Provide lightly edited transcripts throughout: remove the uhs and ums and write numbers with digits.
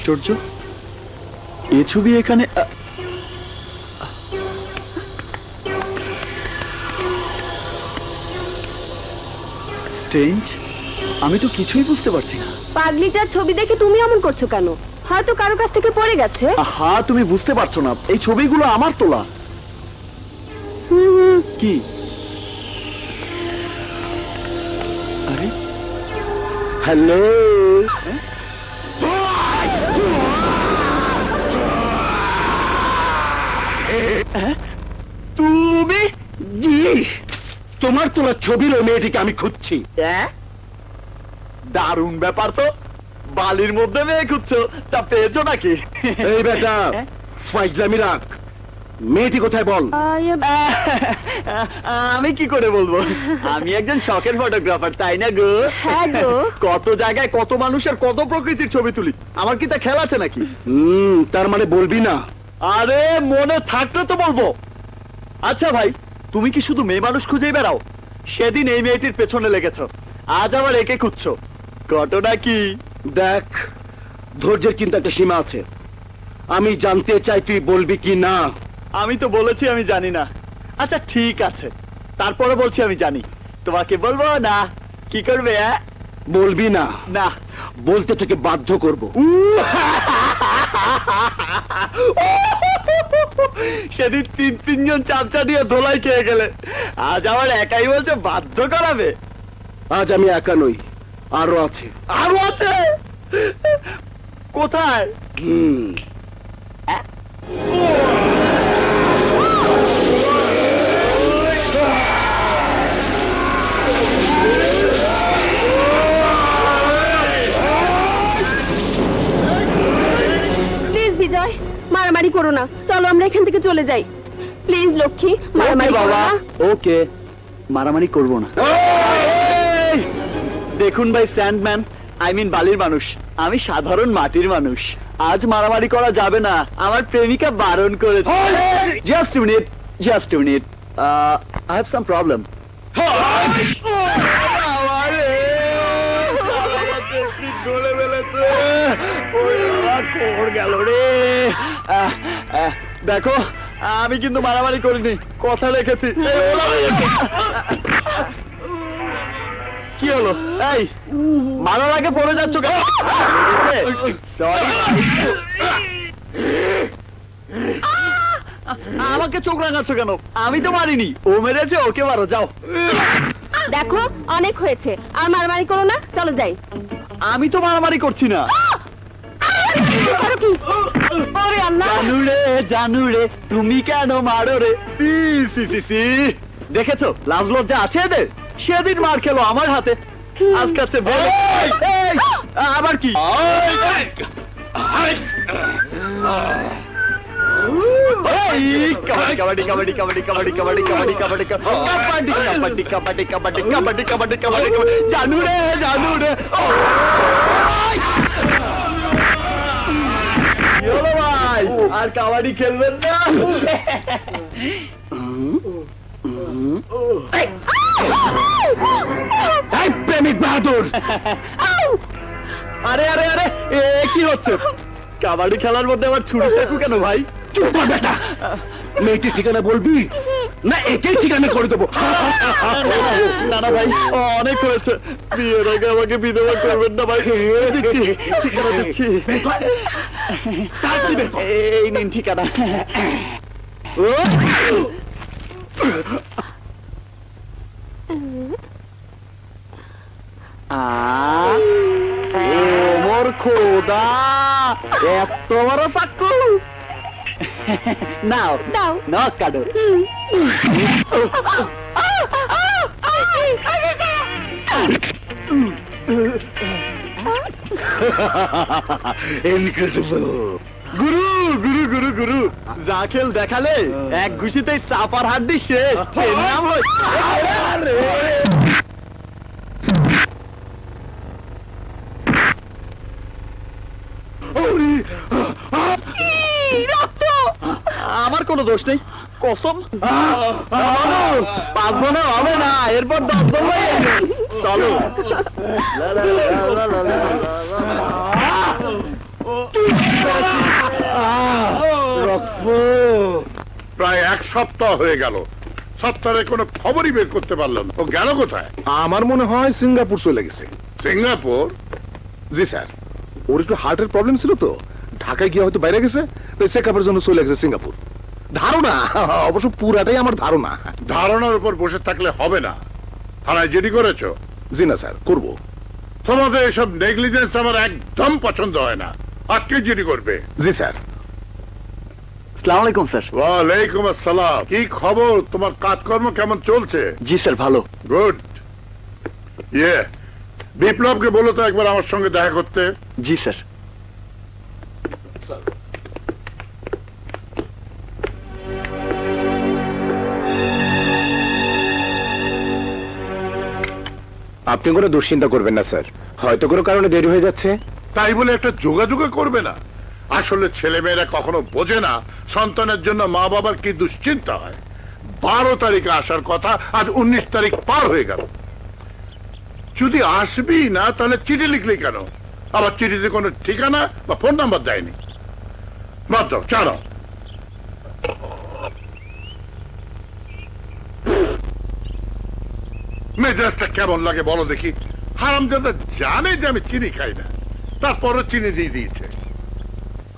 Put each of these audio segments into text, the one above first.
আশ্চর্য, এ ছবি এখানে। স্ট্রেঞ্জ, আমি তো কিছুই বুঝতে পারছি না। পাগলিটার ছবি দেখে তুমি এমন করছো কেন? হয়তো কারো কাছ থেকে পড়ে গেছে। হ্যাঁ, তুমি বুঝতে পারছো না, এই ছবিগুলো আমার তোলা। কি? আরে হ্যালো, তুমি? জি, তোমার তোলা ছবির ওই মেয়েটিকে আমি খুঁজছি। দারুণ ব্যাপার তো, বালির মধ্যে মেয়ে খুঁজছো, তা পেয়েছো নাকি? এই বেটা, ফাইজলামি রাখ, মেয়েটি কোথায় বল। আমি কি করে বলবো, আমি একজন শখের ফটোগ্রাফার, তাই না গো? হ্যাঁ গো। কত জায়গায় কত মানুষের কত প্রকৃতির ছবি তুলি, আমার কি তা খেয়াল আছে নাকি? তার মানে বলবি না? আরে মনে থাকলে তো বলবো। আচ্ছা ভাই, তুমি কি শুধু মেয়ে মানুষ খুঁজেই বেড়াও? সেদিন এই মেয়েটির পেছনে লেগেছো, আজ আবার একে খুঁজছো, ঘটনা কি? দেখ, ধৈর্যের কিন্তু একটা সীমা আছে, আমি জানতে চাই তুই বলবি কি না। আমি তো বলেছি আমি জানি না। আচ্ছা ঠিক আছে, তারপরে বলছি আমি জানি, তোমাকে বলবো না, কি করবে? বলবি না? না, বলতে তোকে বাধ্য করবো। সেদিন তিনজন চামচা দিয়ে ধোলাই খেয়ে গেলে, আজ আমার একাই বলছে বাধ্য করাবে। আজ আমি একা নই, আরো আছে। আরো আছে? কোথায়? প্লিজ বিজয়, মারামারি করো না, চলো আমরা এখান থেকে চলে যাই। প্লিজ লক্ষ্মী, মারামারি করো না। ওকে, মারামারি করবো না। দেখুন ভাই স্যান্ডম্যান, আই মিন বালির মানুষ, আমি সাধারণ মাটির মানুষ, আজ মারামারি করা যাবে না, আমার প্রেমিকা বারণ করেছে। Just minute, just minute, I have some problem. দেখো, আমি কিন্তু মারামারি করিনি, কথা রেখেছি। কি হলো? এই, মারার আগে পড়ে যাচ্ছ কেন? আমাকে চোখ রাঙাচ্ছ কেন? আমি তো মারিনি, ও মেরেছে, ওকে মারো, যাও। দেখো, অনেক হয়েছে, আর মারামারি করো না, চলো যাই। আমি তো মারামারি করছি না। আরে আল্লাহ! জানু রে, জানু রে, তুমি কেন মারো রে? দেখেছো লাজ লজ্জা আছে এদের? সেদিন মার খেলো আমার হাতে, আজ কাছে আবার কি? কাবাডি কাবাডি কাবাডি কাবাডি কাবাডি কাবাডি কাবাডি কাবাডি কাবাডি কাবাডি কাবাডি কাবাডি কাবাডি কাবাডি কাবাডি। জানু রে, জানু রে, ভাই আর কাবাডি খেলবেন না? প্রেমিক বাহাদুর, আরে আরে আরে, কি হচ্ছে? কাবাডি খেলার মধ্যে আবার ছুরি চাকু কেন ভাই? চুপ কর বেটা, মেয়েটির ঠিকানা বলবি না একেই ঠিকানা করে দেবো। না না ভাই, অনেক হয়েছে, বিয়ের আগে আমাকে বিধবা করবেন না ভাই। দিচ্ছি, ঠিকানা দিচ্ছি, এই নিন ঠিকানা। মোর খোদা, এত বড় চাকু! নাও দাও। নখ কাটো। ইনক্রেডিবল! গুরু গুরু গুরু গুরু, যা খেল দেখালে, এক ঘুষিতেই চাপার হাড্ডি শেষ। এর নাম রক্ত। আমার কোনো দোষ নেই, কসম। পাঁচবো না, হবে না, এরপর 10 বলবো। চলো। রক্ত। প্রায় 1 সপ্তাহ হয়ে গেল, সত্তরের কোনো খবরই বের করতে পারলাম না। ও গেল কোথায়? আমার মনে হয় সিঙ্গাপুর চলে গেছে। সিঙ্গাপুর? জি স্যার, ওর একটু হার্টের প্রবলেম ছিল তো, ঢাকায় গিয়ে হয়তো বাইরে গেছে, চেক আপের জন্য চলে গেছে সিঙ্গাপুর। ধারণা, অবশ্য পুরাটাই আমার ধারণা। ধারণার উপর বসে থাকলে হবে না। থানায় জিডি করেছো? জি না স্যার, করবো। তোমাদের এসব নেগলিজেন্স আমার একদম পছন্দ হয় না। আজকে জিডি করবে? জি স্যার। আসসালামু আলাইকুম স্যার। ওয়ালাইকুম আসসালাম। কি খবর? তোমার কাজকর্ম কেমন চলছে? জি স্যার, ভালো। গুড। বিপ্লবকে বলো তো একবার আমার সঙ্গে দেখা করতে। জি স্যার। আপনি কোনো দুশ্চিন্তা করবেন না স্যার, হয়তো কোনো কারণে দেরি হয়ে যাচ্ছে। তাই বলে একটা যোগাযোগ করবে না? আসলে ছেলেমেয়েরা কখনো বোঝে না সন্তানের জন্য মা বাবার কি দুশ্চিন্তা হয়। 12 তারিখে আসার কথা, আজ 19 তারিখ পার হয়ে গেল। যদি আসবি না তাহলে চিঠি লিখলি কেন? আবার চিঠিতে কোনো ঠিকানা বা ফোন নাম্বার দেয়নি। বাদ দাও, চালাও। মেজাজটা কেমন লাগে বলো দেখি। হারামজাদা জানে যে আমি চিনি খাই না, তারপরও চিনি দিয়ে দিয়েছে।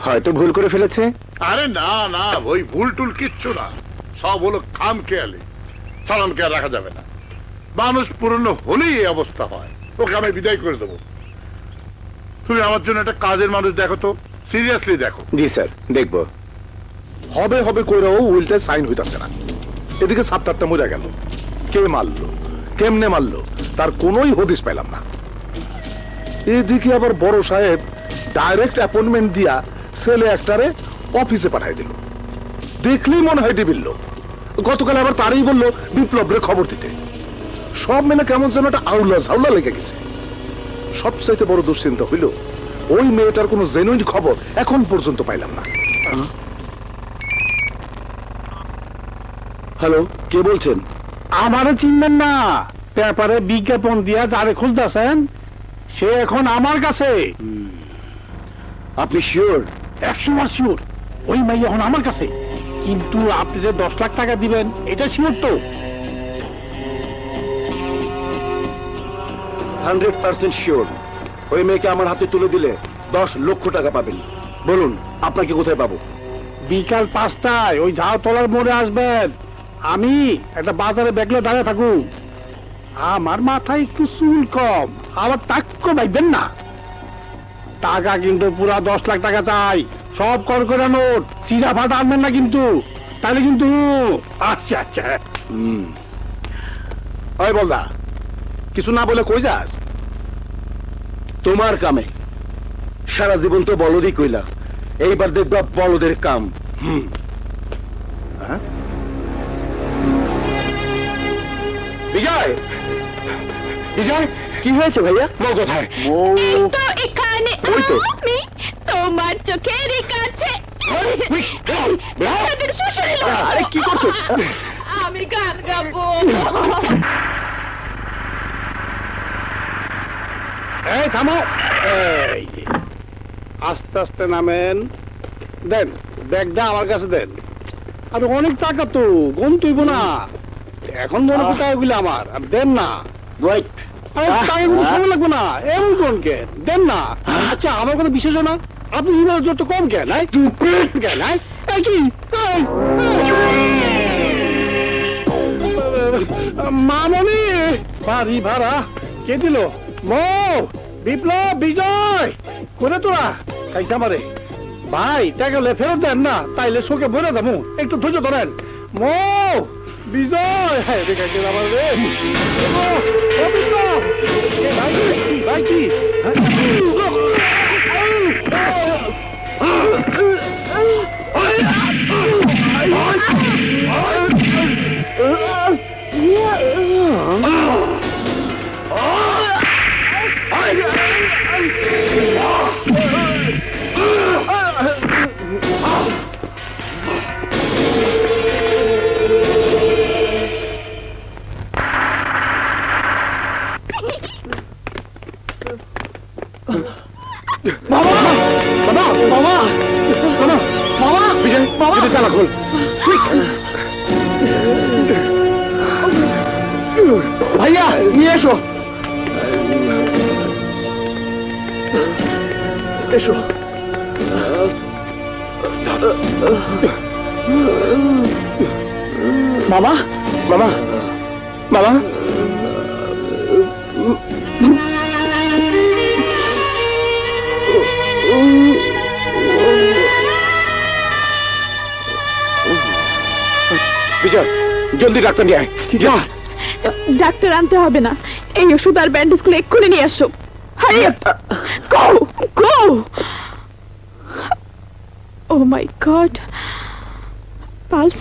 হয়তো ভুল করে ফেলেছে। আরে না না, ওই ভুল টুল কিচ্ছু না, সব হলো খাম খেয়ালি। সালামকে আর রাখা যাবে না। মানুষ পুরনো হলেই এই অবস্থা হয়। ওকে আমি বিদায় করে দেবো। তুমি আমার জন্য একটা কাজের মানুষ দেখো তো, সিরিয়াসলি দেখো। জি স্যার, দেখবো। হবে হবে কইরাও উইলটা সাইন হইতাছে না। এদিকে 7-8টা মরে গেল, কে মারলো, কেমনে মারলো, তার কোনোই হদিস পেলাম না। এদিকে আবার বড় সাহেব ডাইরেক্ট অ্যাপয়েন্টমেন্ট দিয়া ছেলে একটারে অফিসে পাঠাই দিল। দেখলেই মনে হয় ডিবিল্ল। গতকাল আবার তারই বললো বিপ্লবের খবর দিতে। সব মিলে কেমন যেন একটা আউলা ঝাউলা লেগে গেছে। সবচাইতে বড় দুশ্চিন্তা হইল, ওই মেয়েটার কোনো জেনুইন খবর এখন পর্যন্ত পাইলাম না। হ্যালো, কে বলছেন? আমারে চিনবেন না, পেপারে বিজ্ঞাপন দিয়া যারে খুঁজতেছেন সে এখন আমার কাছে। আপনি শিওর? 100% শিওর, ওই মাই এখন আমার কাছে। কিন্তু আপনি যে 10 লাখ টাকা দিবেন এটা শিওর তো? 100% শিওর। ওই মেয়েকে আমার হাতে তুলে দিলে 10 লক্ষ টাকা পাবেন। বলুন আপনাকে কোথায় পাবো? বিকাল 5টায় ওই ঝাউতলার মোড়ে আসবেন। আমি একটা বাজারে ব্যাগলে দাঁড়িয়ে থাকুন। আমার মাথায় একটু চুল কম, আবার টাক্ক ভাইবেন না। টাকা কিন্তু পুরা 10 লাখ টাকা চাই, সব করকরা নোট, চিরা ফাটা আনবেন না কিন্তু, তাহলে কিন্তু। আচ্ছা আচ্ছা। ওই বলদা, কিছু না বলে কই যাস? তোমার কামে সারা জীবন তো বলদই কইলা, এইবার দেখবা বলদের কাম। হ্যাঁ? বিজয়, বিজয়, কি হয়েছে ভাইয়া? বউ কোথায়? এই তো এখানে ওই তো। আমি তোমার চোখের কাছে। আমাদের শ্বশুর এলো। আরে কি করছো? আমি গান গাবো। এই থামো, এই যে। আস্তে আস্তে নামেন। দেন ব্যাগটা আমার কাছে দেন। আর অনেক টাকা তো গন তুইব না, এখন মনে হয় টাকাগুলো আমার। আর দেন না। ওয়েট, আরে টাকাগুলো সময় লাগবে না, এমন কোন কেন দেন না। আচ্ছা আমার কথা বিশেষ না, আপনি যত কম কেন কেন এই কি মামনি বাড়ি ভাড়া কে দিল? মৌ, বিপ্লব, বিজয়, করে তোরা খাইছে আমারে। ভাই টাকা ফেরত দেন না, তাইলে শোকে বলে যাবো। একটু ধৈর্য ধরেন। মৌ, বিজয়, হ্যাঁ দেখাইছে আমার রে। ও বিপ্লব, এ ভাই কি, ভাই কি? ভাইয়া নিয়ে এসো এসো মামা মামা মামা বিজয় জলদি ডাক্তার নিয়ে আয় যা ডাক্তার আনতে হবে না, এই ওষুধ আর ব্যান্ডেজ গুলো এক্ষুনি নিয়ে আসো। হারি গো গো। ও মাই গড, পালস